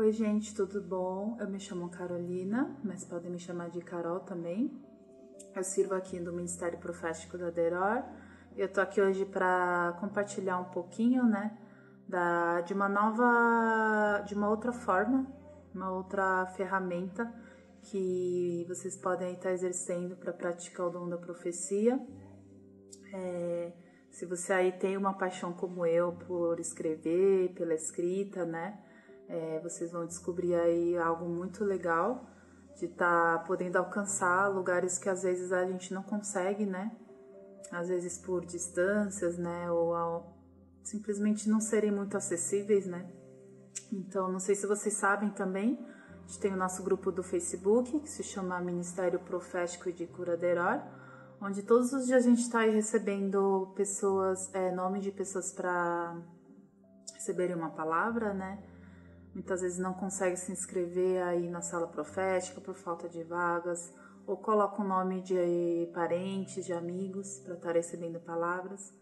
Oi gente, tudo bom? Eu me chamo Carolina, mas podem me chamar de Carol também. Eu sirvo aqui no Ministério Profético da Deror e eu tô aqui hoje para compartilhar um pouquinho, de uma outra forma, uma outra ferramenta que vocês podem estar exercendo para praticar o dom da profecia. Se você aí tem uma paixão como eu por escrever, pela escrita, vocês vão descobrir aí algo muito legal de estar podendo alcançar lugares que às vezes a gente não consegue, às vezes por distâncias, simplesmente não serem muito acessíveis, Então, não sei se vocês sabem também, a gente tem o nosso grupo do Facebook, que se chama Ministério Profético de Cura Deror, onde todos os dias a gente está aí recebendo pessoas, nome de pessoas para receberem uma palavra, Muitas vezes não consegue se inscrever aí na sala profética por falta de vagas, ou coloca o nome de parentes, de amigos para estar recebendo palavras.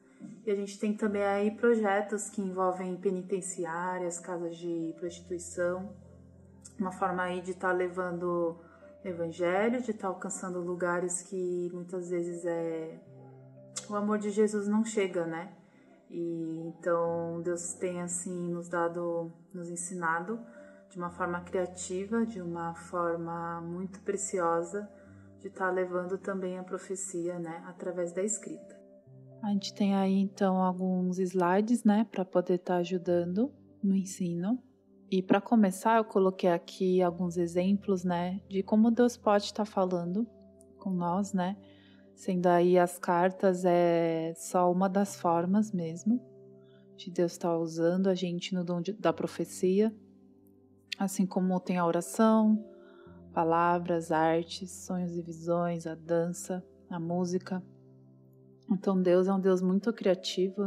E a gente tem também aí projetos que envolvem penitenciárias, casas de prostituição, uma forma aí de estar levando evangelho, de estar alcançando lugares que muitas vezes o amor de Jesus não chega, E então Deus tem assim nos ensinado de uma forma criativa, de uma forma muito preciosa, de estar levando também a profecia, através da escrita. A gente tem aí então alguns slides, para poder estar ajudando no ensino. E para começar, eu coloquei aqui alguns exemplos, de como Deus pode estar falando com nós, Sendo aí as cartas é só uma das formas mesmo de Deus estar usando a gente no dom da profecia, assim como tem a oração, palavras, artes, sonhos e visões, a dança, a música. Então Deus é um Deus muito criativo,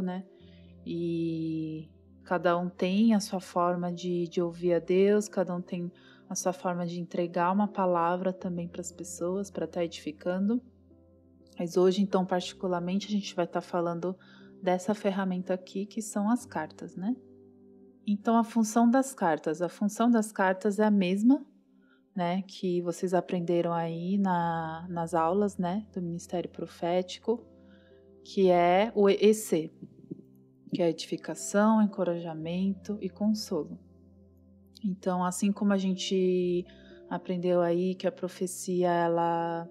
E cada um tem a sua forma de ouvir a Deus, cada um tem a sua forma de entregar uma palavra também para as pessoas, para estar edificando. Mas hoje, então, particularmente, a gente vai estar falando dessa ferramenta aqui, que são as cartas, Então, a função das cartas é a mesma, que vocês aprenderam aí nas aulas, do Ministério Profético, que é o EC, que é edificação, encorajamento e consolo. Então, assim como a gente aprendeu aí que a profecia, ela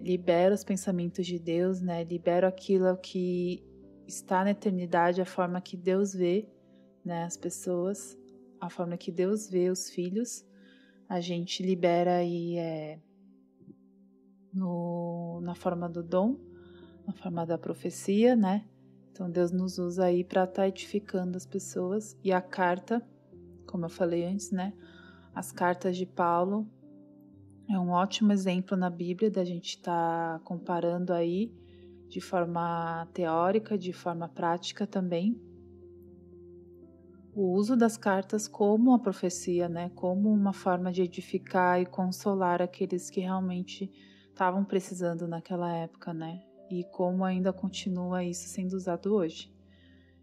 libera os pensamentos de Deus, libera aquilo que está na eternidade, a forma que Deus vê, as pessoas, a forma que Deus vê os filhos, a gente libera aí na forma do dom, na forma da profecia, Então Deus nos usa aí para estar edificando as pessoas. E a carta, como eu falei antes, as cartas de Paulo é um ótimo exemplo na Bíblia da gente estar comparando aí de forma teórica, de forma prática também, o uso das cartas como a profecia, como uma forma de edificar e consolar aqueles que realmente estavam precisando naquela época, E como ainda continua isso sendo usado hoje.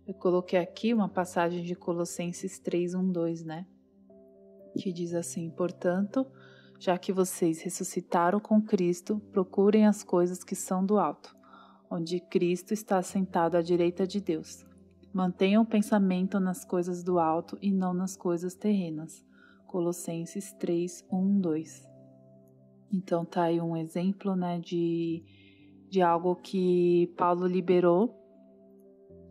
Eu coloquei aqui uma passagem de Colossenses 3:1-2, que diz assim: portanto, já que vocês ressuscitaram com Cristo, procurem as coisas que são do alto, onde Cristo está sentado à direita de Deus. Mantenham o pensamento nas coisas do alto e não nas coisas terrenas. Colossenses 3:1-2. Então tá aí um exemplo, de algo que Paulo liberou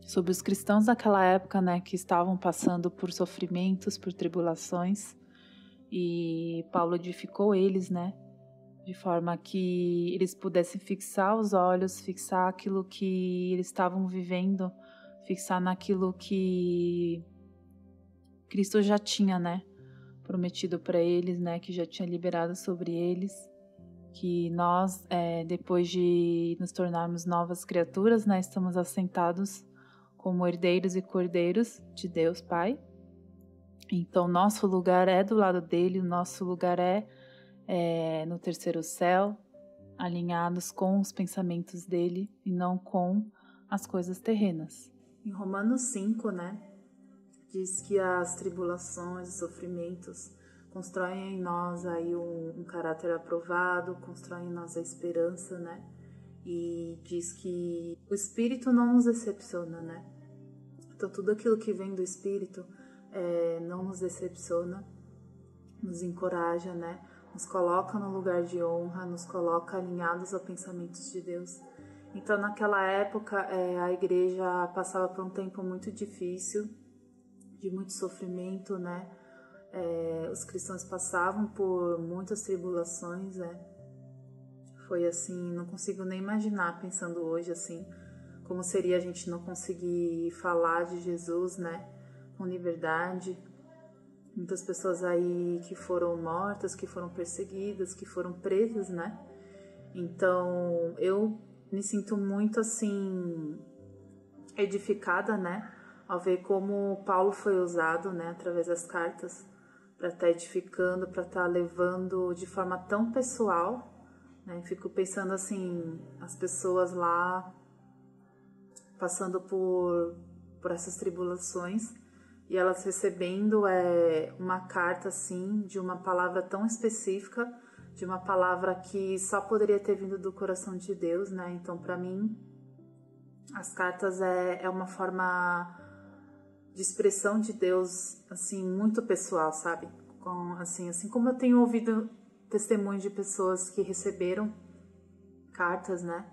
sobre os cristãos daquela época, que estavam passando por sofrimentos, por tribulações. E Paulo edificou eles, de forma que eles pudessem fixar os olhos, fixar aquilo que eles estavam vivendo, fixar naquilo que Cristo já tinha, prometido para eles, que já tinha liberado sobre eles, que nós, depois de nos tornarmos novas criaturas, estamos assentados como herdeiros e cordeiros de Deus Pai. Então, nosso lugar é do lado dele, o nosso lugar é no terceiro céu, alinhados com os pensamentos dele e não com as coisas terrenas. Em Romanos 5, diz que as tribulações, os sofrimentos constroem em nós aí um caráter aprovado, constroem em nós a esperança, né? E diz que o Espírito não nos decepciona, né? Então tudo aquilo que vem do Espírito não nos decepciona, nos encoraja, né? Nos coloca no lugar de honra, nos coloca alinhados a pensamentos de Deus. Então naquela época a igreja passava por um tempo muito difícil, de muito sofrimento, né? Os cristãos passavam por muitas tribulações, né? Foi assim, não consigo nem imaginar, pensando hoje assim, como seria a gente não conseguir falar de Jesus, né? Com liberdade. Muitas pessoas aí que foram mortas, que foram perseguidas, que foram presas, né? Então, eu me sinto muito assim edificada, né? Ao ver como Paulo foi usado, né? Através das cartas, para estar edificando, para estar levando de forma tão pessoal, né? Fico pensando assim, as pessoas lá passando por essas tribulações e elas recebendo uma carta assim de uma palavra tão específica, de uma palavra que só poderia ter vindo do coração de Deus, né? Então, para mim, as cartas é uma forma de expressão de Deus assim muito pessoal, sabe? Assim como eu tenho ouvido testemunhos de pessoas que receberam cartas, né?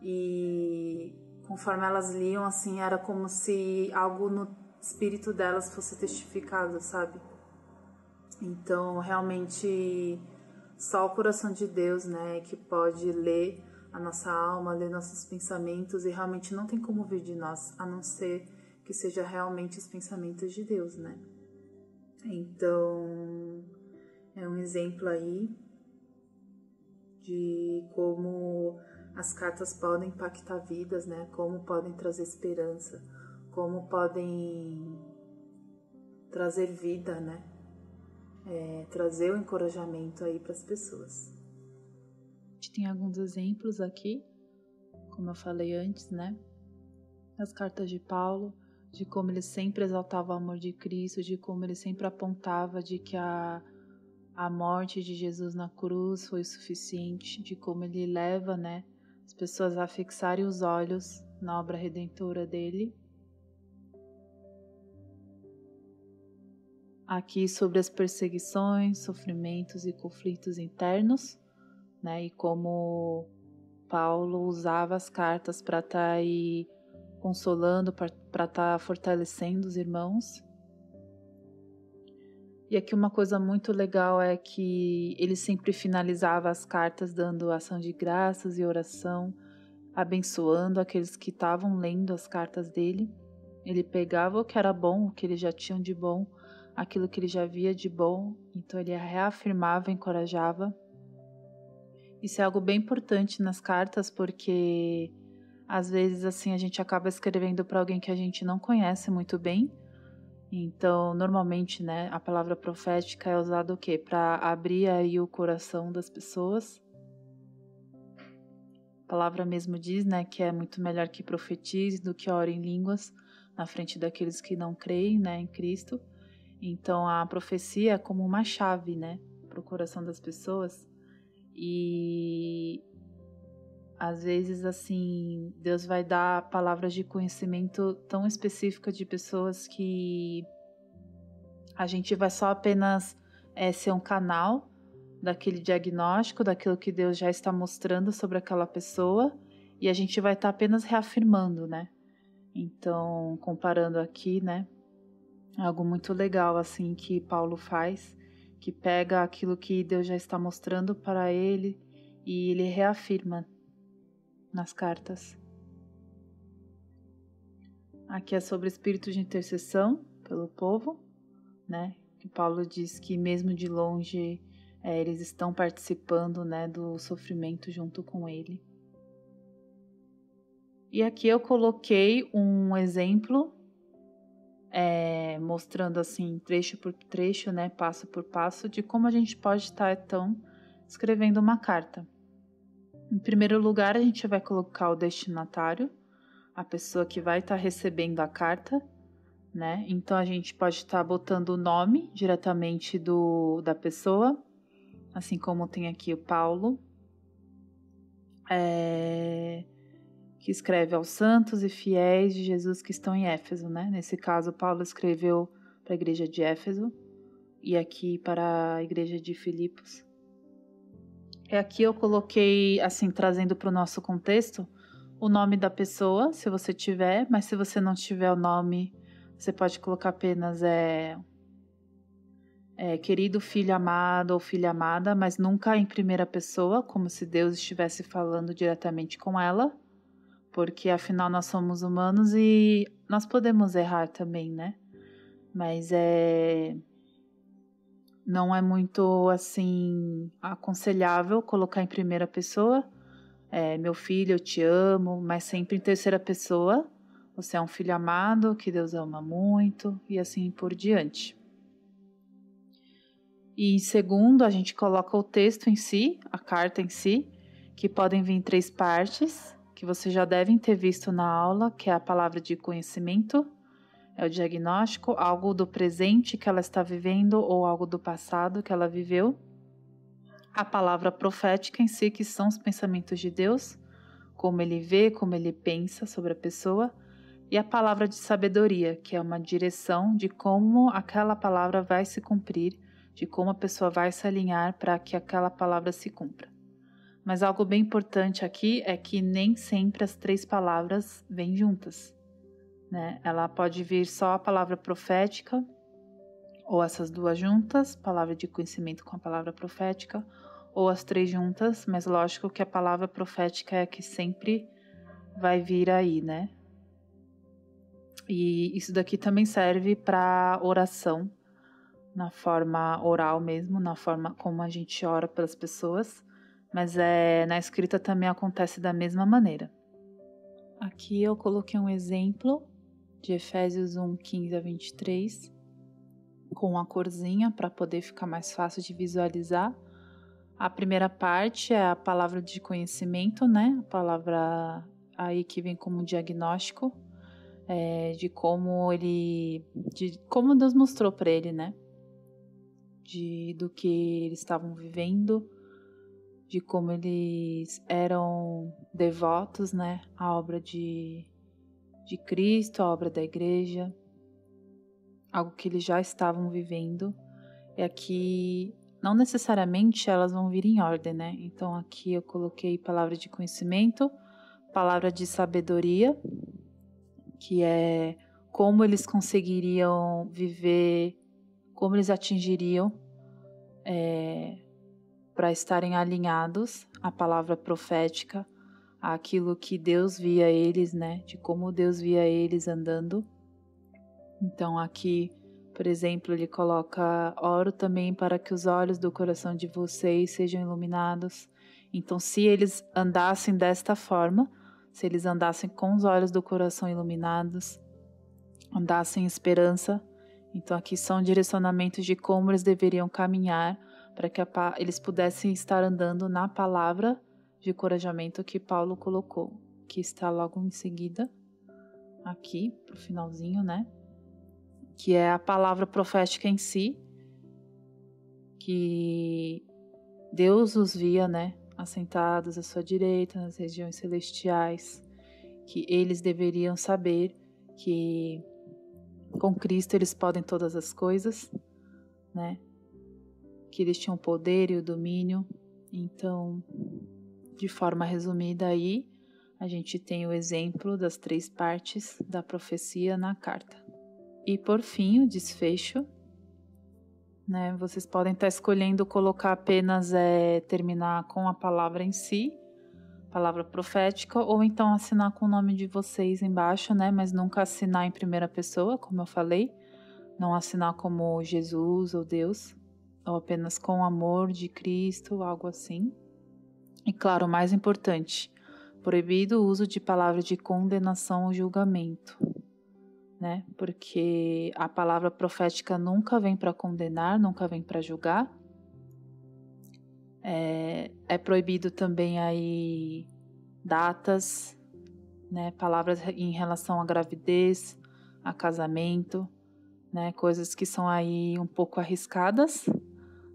E conforme elas liam, assim, era como se algo no espírito delas fosse testificado, sabe? Então, realmente, só o coração de Deus, né, que pode ler a nossa alma, ler nossos pensamentos, e realmente não tem como vir de nós, a não ser que seja realmente os pensamentos de Deus, né? Então, é um exemplo aí de como as cartas podem impactar vidas, né? Como podem trazer esperança, como podem trazer vida, né? Trazer o encorajamento aí para as pessoas. A gente tem alguns exemplos aqui, como eu falei antes, né? As cartas de Paulo, de como ele sempre exaltava o amor de Cristo, de como ele sempre apontava de que a morte de Jesus na cruz foi suficiente, de como ele leva, né, as pessoas a fixarem os olhos na obra redentora dele. Aqui sobre as perseguições, sofrimentos e conflitos internos, né, e como Paulo usava as cartas para estar aí consolando, para estar fortalecendo os irmãos. E aqui uma coisa muito legal é que ele sempre finalizava as cartas dando ação de graças e oração, abençoando aqueles que estavam lendo as cartas dele. Ele pegava o que era bom, o que eles já tinham de bom, aquilo que ele já via de bom, então ele reafirmava, encorajava. Isso é algo bem importante nas cartas, porque às vezes assim a gente acaba escrevendo para alguém que a gente não conhece muito bem. Então, normalmente, né, a palavra profética é usada o quê? Para abrir aí o coração das pessoas. A palavra mesmo diz, né, que é muito melhor que profetize do que ore em línguas na frente daqueles que não creem, né, em Cristo. Então, a profecia é como uma chave, né, para o coração das pessoas. E às vezes, assim, Deus vai dar palavras de conhecimento tão específicas de pessoas que a gente vai só apenas ser um canal daquele diagnóstico, daquilo que Deus já está mostrando sobre aquela pessoa, e a gente vai estar apenas reafirmando, né? Então, comparando aqui, né? Algo muito legal, assim, que Paulo faz, que pega aquilo que Deus já está mostrando para ele e ele reafirma nas cartas. Aqui é sobre o espírito de intercessão pelo povo, né? Que Paulo diz que mesmo de longe eles estão participando, né, do sofrimento junto com ele. E aqui eu coloquei um exemplo mostrando assim trecho por trecho, né, passo por passo, de como a gente pode estar então escrevendo uma carta. Em primeiro lugar, a gente vai colocar o destinatário, a pessoa que vai estar recebendo a carta, né? Então a gente pode estar botando o nome diretamente da pessoa, assim como tem aqui o Paulo, que escreve aos santos e fiéis de Jesus que estão em Éfeso, né? Nesse caso, Paulo escreveu para a igreja de Éfeso e aqui para a igreja de Filipos. Aqui eu coloquei, assim, trazendo para o nosso contexto, o nome da pessoa, se você tiver, mas se você não tiver o nome, você pode colocar apenas querido filho amado ou filha amada, mas nunca em primeira pessoa, como se Deus estivesse falando diretamente com ela, porque afinal nós somos humanos e nós podemos errar também, né? Mas não é muito, assim, aconselhável colocar em primeira pessoa. Meu filho, eu te amo, mas sempre em terceira pessoa. Você é um filho amado, que Deus ama muito, e assim por diante. E segundo, a gente coloca o texto em si, a carta em si, que podem vir em 3 partes, que vocês já devem ter visto na aula, que é a palavra de conhecimento, é o diagnóstico, algo do presente que ela está vivendo ou algo do passado que ela viveu. A palavra profética em si, que são os pensamentos de Deus, como ele vê, como ele pensa sobre a pessoa. E a palavra de sabedoria, que é uma direção de como aquela palavra vai se cumprir, de como a pessoa vai se alinhar para que aquela palavra se cumpra. Mas algo bem importante aqui é que nem sempre as 3 palavras vêm juntas, né? Ela pode vir só a palavra profética, ou essas 2 juntas, palavra de conhecimento com a palavra profética, ou as 3 juntas, mas lógico que a palavra profética é a que sempre vai vir aí, né? E isso daqui também serve para oração, na forma oral mesmo, na forma como a gente ora pelas pessoas, mas na escrita também acontece da mesma maneira. Aqui eu coloquei um exemplo de Efésios 1, 15 a 23, com a corzinha para poder ficar mais fácil de visualizar. A primeira parte é a palavra de conhecimento, né? A palavra aí que vem como diagnóstico, de como Deus mostrou para ele, né? Do que eles estavam vivendo, de como eles eram devotos, né? À obra de Cristo, à obra da igreja, algo que eles já estavam vivendo. E aqui, não necessariamente elas vão vir em ordem, né? Então aqui eu coloquei palavra de conhecimento, palavra de sabedoria, que é como eles conseguiriam viver, como eles atingiriam para estarem alinhados à palavra profética, àquilo que Deus via eles, né? De como Deus via eles andando. Então aqui, por exemplo, ele coloca: oro também para que os olhos do coração de vocês sejam iluminados. Então, se eles andassem desta forma, se eles andassem com os olhos do coração iluminados, andassem em esperança, então aqui são direcionamentos de como eles deveriam caminhar para que eles pudessem estar andando na palavra de encorajamento que Paulo colocou, que está logo em seguida, aqui pro finalzinho, né? Que é a palavra profética em si, que Deus os via, né, assentados à sua direita nas regiões celestiais, que eles deveriam saber que com Cristo eles podem todas as coisas, né, que eles tinham o poder e o domínio. Então, de forma resumida aí, a gente tem o exemplo das 3 partes da profecia na carta. E por fim, o desfecho, né? Vocês podem estar escolhendo colocar apenas terminar com a palavra em si, palavra profética, ou então assinar com o nome de vocês embaixo, né? Mas nunca assinar em primeira pessoa, como eu falei, não assinar como Jesus ou Deus, ou apenas com o amor de Cristo, algo assim. E claro, o mais importante, proibido o uso de palavras de condenação ou julgamento, né? Porque a palavra profética nunca vem para condenar, nunca vem para julgar. É proibido também aí datas, né? Palavras em relação à gravidez, a casamento, né? Coisas que são aí um pouco arriscadas.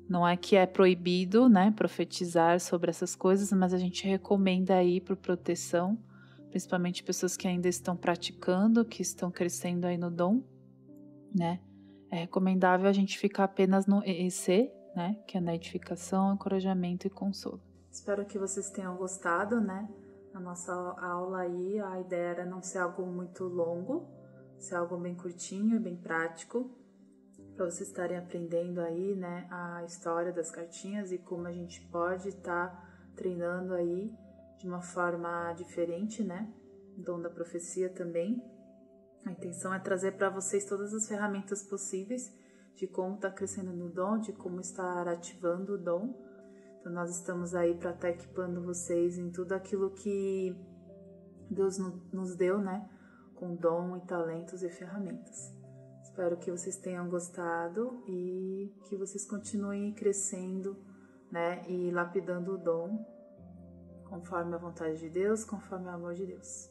Não é que é proibido, né, profetizar sobre essas coisas, mas a gente recomenda aí por proteção, principalmente pessoas que ainda estão praticando, que estão crescendo aí no dom, né? É recomendável a gente ficar apenas no EEC, né, que é na edificação, encorajamento e consolo. Espero que vocês tenham gostado, né? A nossa aula aí, a ideia era não ser algo muito longo, ser algo bem curtinho e bem prático, para vocês estarem aprendendo aí, né, a história das cartinhas e como a gente pode estar treinando aí de uma forma diferente, né, o dom da profecia também. A intenção é trazer para vocês todas as ferramentas possíveis de como estar crescendo no dom, de como estar ativando o dom. Então nós estamos aí para estar equipando vocês em tudo aquilo que Deus nos deu, né, com dom e talentos e ferramentas. Espero que vocês tenham gostado e que vocês continuem crescendo, né, e lapidando o dom conforme a vontade de Deus, conforme o amor de Deus.